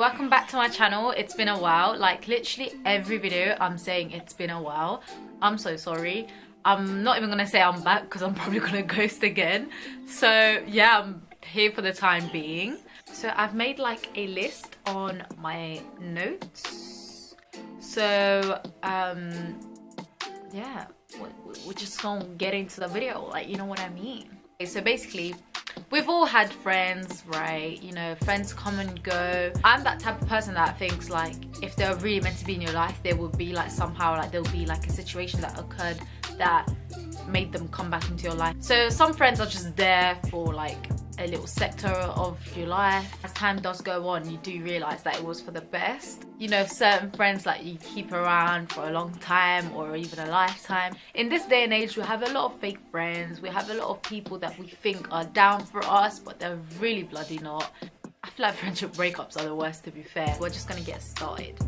welcome back to my channel. It's been a while. Like literally every video I'm saying it's been a while. I'm so sorry. I'm not even gonna say I'm back because I'm probably gonna ghost again. So yeah, I'm here for the time being. So I've made like a list on my notes. So yeah, we're just gonna get into the video, like, you know what I mean. Okay, so basically we've all had friends, right? You know, friends come and go. I'm that type of person that thinks like if they're really meant to be in your life, there will be like somehow like there'll be like a situation that occurred that made them come back into your life. So some friends are just there for like a little sector of your life. As time does go on, you do realize that it was for the best. You know, certain friends like you keep around for a long time or even a lifetime. In this day and age, we have a lot of fake friends. We have a lot of people that we think are down for us, but they're really bloody not. I feel like friendship breakups are the worst, to be fair. We're just gonna get started.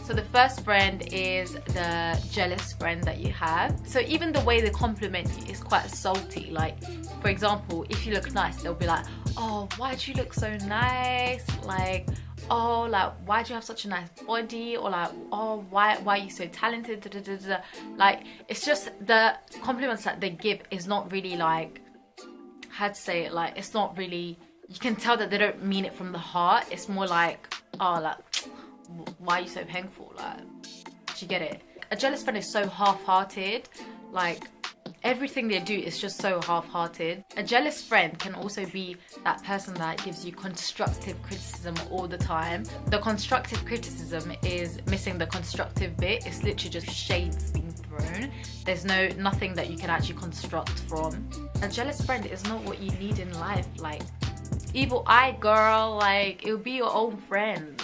So the first friend is the jealous friend that you have. So even the way they compliment you is quite salty. Like, for example, if you look nice, they'll be like, oh, why'd you look so nice? Like, oh, like, why'd you have such a nice body? Or like, oh, why are you so talented? Da, da, da, da. Like, it's just the compliments that they give is not really like, how to say it, like, it's not really, you can tell that they don't mean it from the heart. It's more like, oh, like, why are you so painful? Like, do you get it? A jealous friend is so half-hearted. Like, everything they do is just so half-hearted. A jealous friend can also be that person that gives you constructive criticism all the time. The constructive criticism is missing the constructive bit. It's literally just shades being thrown. There's nothing that you can actually construct from. A jealous friend is not what you need in life. Like, evil eye girl, like, it'll be your own friends.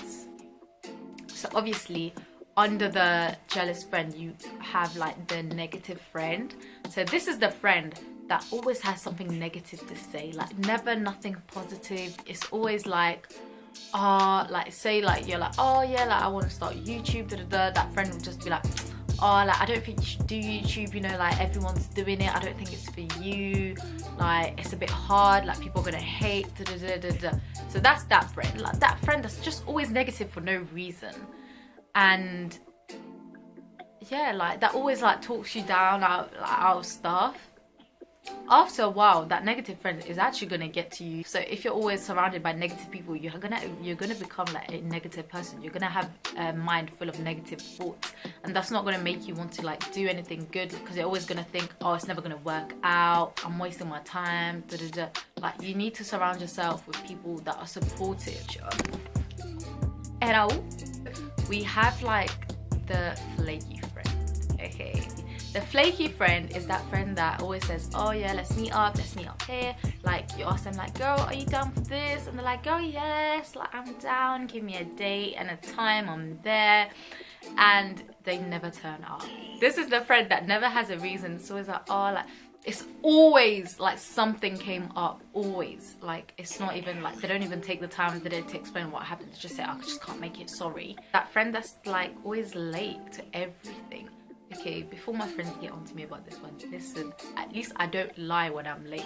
So obviously, under the jealous friend, you have like the negative friend. So this is the friend that always has something negative to say, like never nothing positive. It's always like, like say like you're like, oh yeah, like I want to start YouTube, da, da, da. That friend will just be like, oh, like I don't think you should do YouTube, you know, like everyone's doing it, I don't think it's for you, like it's a bit hard, like people are gonna hate, da, da, da, da, da. So that's that friend, like that friend that's just always negative for no reason. And yeah, like that always like talks you down out of stuff. After a while, that negative friend is actually gonna get to you. So if you're always surrounded by negative people, you're gonna become like a negative person. You're gonna have a mind full of negative thoughts, and that's not gonna make you want to like do anything good, because you're always gonna think, oh, it's never gonna work out, I'm wasting my time, da, da, da. Like, you need to surround yourself with people that are supportive. And we have like the flaky friend. Okay, the flaky friend is that friend that always says, oh yeah, let's meet up here. Like, you ask them like, girl, are you down for this? And they're like, oh yes, like I'm down, give me a date and a time, I'm there. And they never turn up. This is the friend that never has a reason. It's always like, oh, like it's always like something came up, always. Like, it's not even like, they don't even take the time today to explain what happened. They just say, I just can't make it, sorry. That friend that's like always late to everything. Okay, before my friends get on to me about this one, listen, at least I don't lie when I'm late.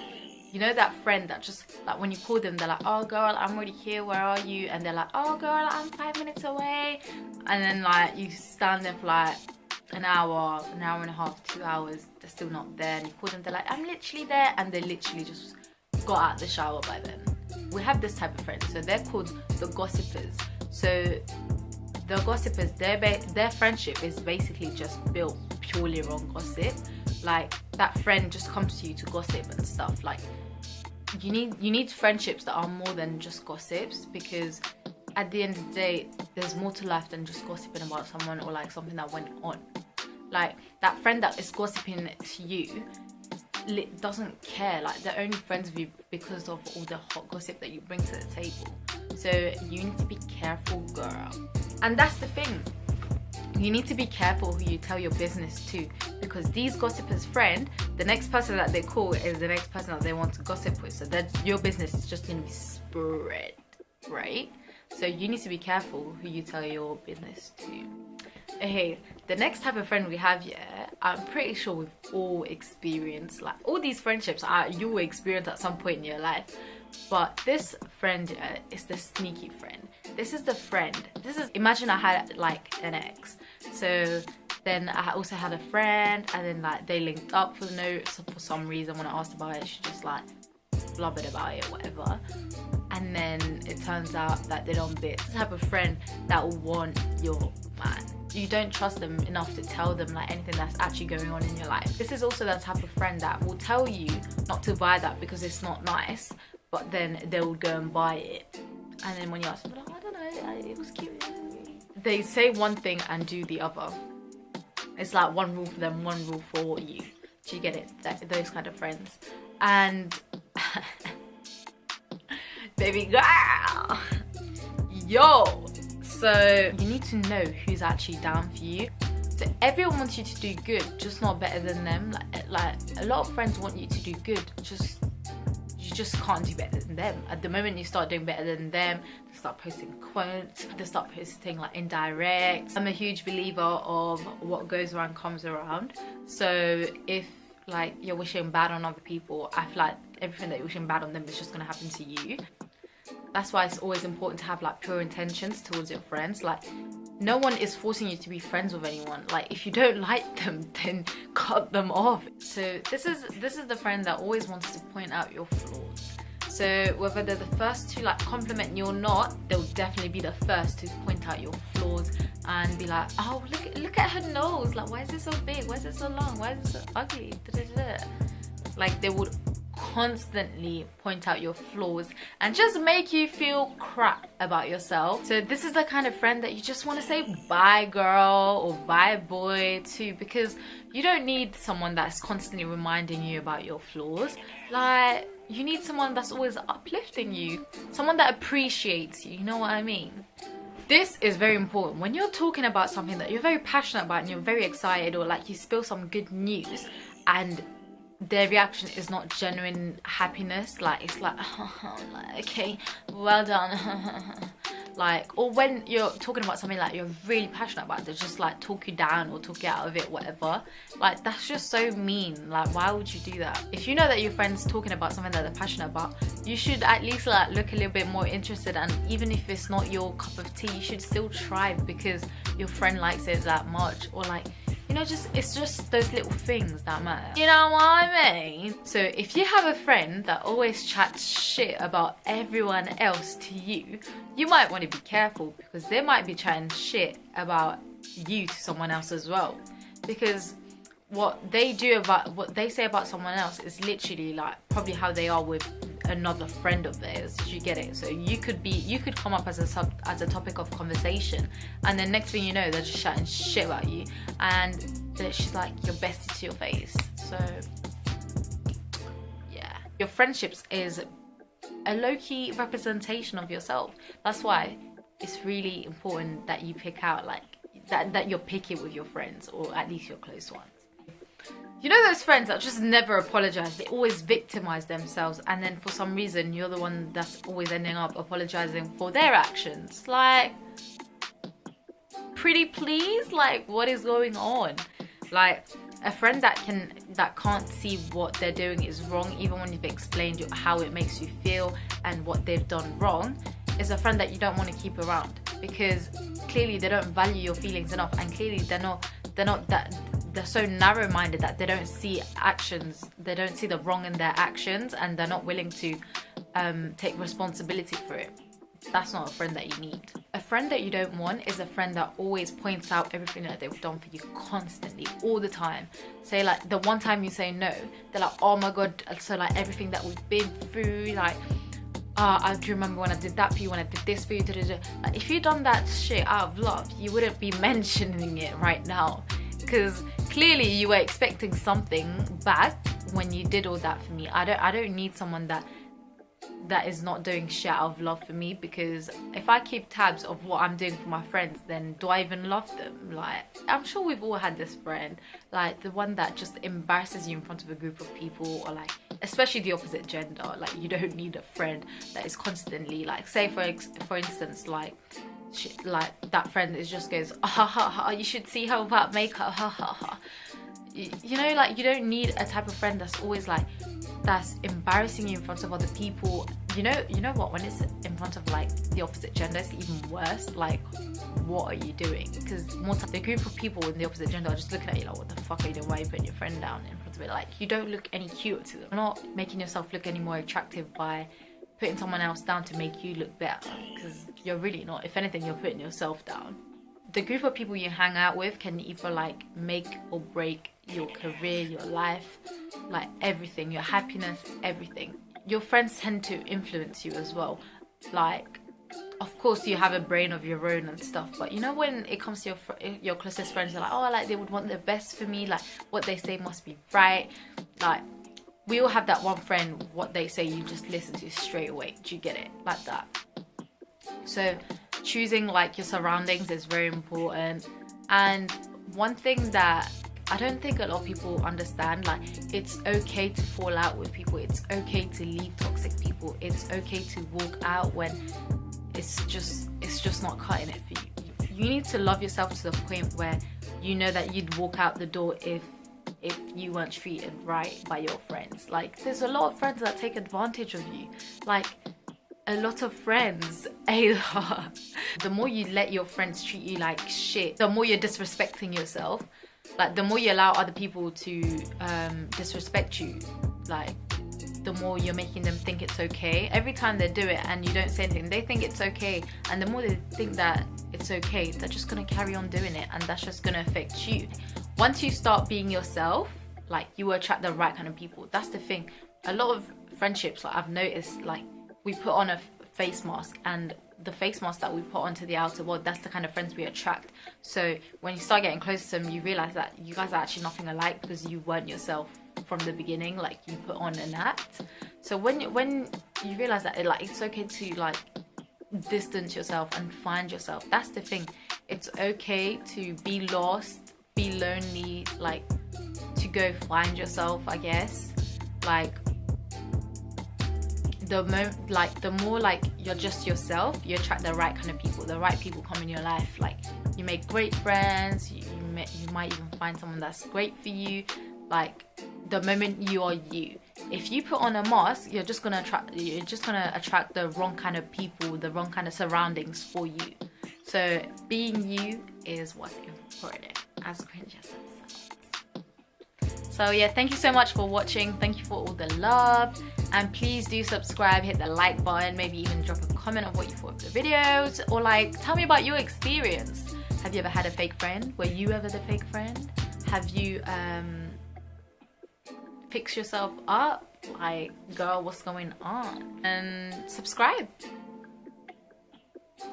You know that friend that just, like when you call them, they're like, oh girl, I'm already here, where are you? And they're like, oh girl, I'm 5 minutes away. And then like, you stand there for like an hour and a half, 2 hours, they're still not there. And you call them, they're like, I'm literally there. And they literally just got out the shower by then. We have this type of friend. So they're called the gossipers. So the gossipers, their friendship is basically just built purely on gossip. Like, that friend just comes to you to gossip and stuff. Like, you need friendships that are more than just gossips, because at the end of the day, there's more to life than just gossiping about someone or like something that went on. Like, that friend that is gossiping to you doesn't care. Like, they're only friends with you because of all the hot gossip that you bring to the table. So you need to be careful, girl. And that's the thing. You need to be careful who you tell your business to, because these gossipers' friend, the next person that they call is the next person that they want to gossip with. So that your business is just going to be spread, right? So you need to be careful who you tell your business to. Okay, the next type of friend we have here, I'm pretty sure we've all experienced, like all these friendships you will experience at some point in your life, But this friend is the sneaky friend. This is the friend. Imagine I had like an ex. So then I also had a friend, and then like they linked up for for some reason. When I asked about it, she just like blubbered about it, whatever. And then it turns out that they don't bit. This type of friend that will want your man. You don't trust them enough to tell them like anything that's actually going on in your life. This is also that type of friend that will tell you not to buy that because it's not nice, but then they'll go and buy it. And then when you ask them, like, I don't know, it was cute. They say one thing and do the other. It's like one rule for them, one rule for you. Do you get it? Those kind of friends. And baby girl, yo. So you need to know who's actually down for you. So everyone wants you to do good, just not better than them. Like a lot of friends want you to do good, you just can't do better than them. At the moment you start doing better than them, they start posting quotes, they start posting like indirects. I'm a huge believer of what goes around comes around. So if like you're wishing bad on other people, I feel like everything that you're wishing bad on them is just gonna happen to you. That's why it's always important to have like pure intentions towards your friends. Like no one is forcing you to be friends with anyone. Like if you don't like them, then cut them off. So this is the friend that always wants to point out your flaws. So whether they're the first to like compliment you or not, they'll definitely be the first to point out your flaws and be like, oh look at her nose, like why is it so big, why is it so long, why is it so ugly, da-da-da. Like they would constantly point out your flaws and just make you feel crap about yourself. So this is the kind of friend that you just want to say bye girl or bye boy to, because you don't need someone that's constantly reminding you about your flaws. Like you need someone that's always uplifting you, someone that appreciates you, you know what I mean? This is very important. When you're talking about something that you're very passionate about and you're very excited, or like you spill some good news and their reaction is not genuine happiness, like it's like, oh, like okay, well done. Like, or when you're talking about something like you're really passionate about, they just like talk you down or talk you out of it, whatever. Like that's just so mean. Like why would you do that? If you know that your friend's talking about something that they're passionate about, you should at least like look a little bit more interested, and even if it's not your cup of tea, you should still try because your friend likes it that much. Or like, you know, it's just those little things that matter. You know what I mean? So if you have a friend that always chats shit about everyone else to you, you might want to be careful, because they might be chatting shit about you to someone else as well. Because what they say about someone else is literally like probably how they are with another friend of theirs. Do you get it? So you could come up as a topic of conversation, and then next thing you know they're just chatting shit about you, and she's like your bestie to your face. So yeah, your friendships is a low-key representation of yourself. That's why it's really important that you pick out like that you're picky with your friends, or at least your close ones. You know those friends that just never apologize, they always victimize themselves, and then for some reason you're the one that's always ending up apologizing for their actions. Like, pretty please, like what is going on? Like a friend that can't see what they're doing is wrong, even when you've explained how it makes you feel and what they've done wrong, is a friend that you don't want to keep around, because clearly they don't value your feelings enough, and clearly they're so narrow-minded that they don't see the wrong in their actions, and they're not willing to take responsibility for it. That's not a friend that you need. A friend that you don't want is a friend that always points out everything that they've done for you constantly, all the time. Say like the one time you say no, they're like, oh my god, so like everything that we've been through, like I do remember when I did that for you, when I did this for you, like, if you'd done that shit out of love, you wouldn't be mentioning it right now, because clearly you were expecting something back when you did all that for me. I don't need someone that is not doing shit out of love for me, because if I keep tabs of what I'm doing for my friends, then do I even love them? Like, I'm sure we've all had this friend, like the one that just embarrasses you in front of a group of people, or like especially the opposite gender. Like you don't need a friend that is constantly like, say for instance, like that friend is just goes, ha ha ha, you should see her without makeup, ha ha ha. You know, like you don't need a type of friend that's always like, that's embarrassing you in front of other people. you know what, when it's in front of like the opposite gender, it's even worse. Like, what are you doing? Because more time the group of people in the opposite gender are just looking at you like, what the fuck are you doing? Why are you putting your friend down in front of it? Like, you don't look any cuter to them. You're not making yourself look any more attractive by putting someone else down to make you look better, because you're really not. If anything, you're putting yourself down. The group of people you hang out with can either like make or break your career, your life, like everything, your happiness, everything. Your friends tend to influence you as well. Like, of course you have a brain of your own and stuff, but you know, when it comes to your closest friends, they're like, oh, like they would want the best for me, like what they say must be right. Like, we all have that one friend, what they say you just listen to straight away. Do you get it? Like that. So choosing like your surroundings is very important. And one thing that I don't think a lot of people understand, like, it's okay to fall out with people, it's okay to leave toxic people, it's okay to walk out when it's just not cutting it for you. You need to love yourself to the point where you know that you'd walk out the door if you weren't treated right by your friends. Like, there's a lot of friends that take advantage of you. Like, a lot of friends, the more you let your friends treat you like shit, the more you're disrespecting yourself. Like, the more you allow other people to disrespect you, like, the more you're making them think it's okay. Every time they do it and you don't say anything, they think it's okay. And the more they think that it's okay, they're just gonna carry on doing it, and that's just gonna affect you. Once you start being yourself, like, you will attract the right kind of people. That's the thing. A lot of friendships, like, I've noticed, like, we put on a face mask, and the face mask that we put onto the outer world, that's the kind of friends we attract. So when you start getting close to them, you realize that you guys are actually nothing alike because you weren't yourself from the beginning. Like, you put on an act. So when you realize that it's okay to like distance yourself and find yourself. That's the thing. It's okay to be lost, be lonely, like, to go find yourself, I guess. Like, the more like you're just yourself, you attract the right kind of people. The right people come in your life. Like, you make great friends, you might even find someone that's great for you. Like, the moment you are you. If you put on a mask, you're just gonna attract the wrong kind of people, the wrong kind of surroundings for you. So being you is what's important, as cringe as that sounds. So yeah, thank you so much for watching. Thank you for all the love. And please do subscribe, hit the like button, maybe even drop a comment of what you thought of the videos, or like, tell me about your experience. Have you ever had a fake friend? Were you ever the fake friend? Have you fixed yourself up? Like, girl, what's going on? And subscribe.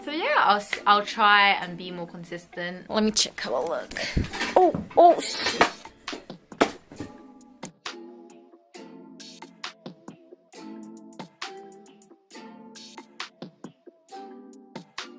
So yeah, I'll try and be more consistent. Let me check how I look. Oh shit.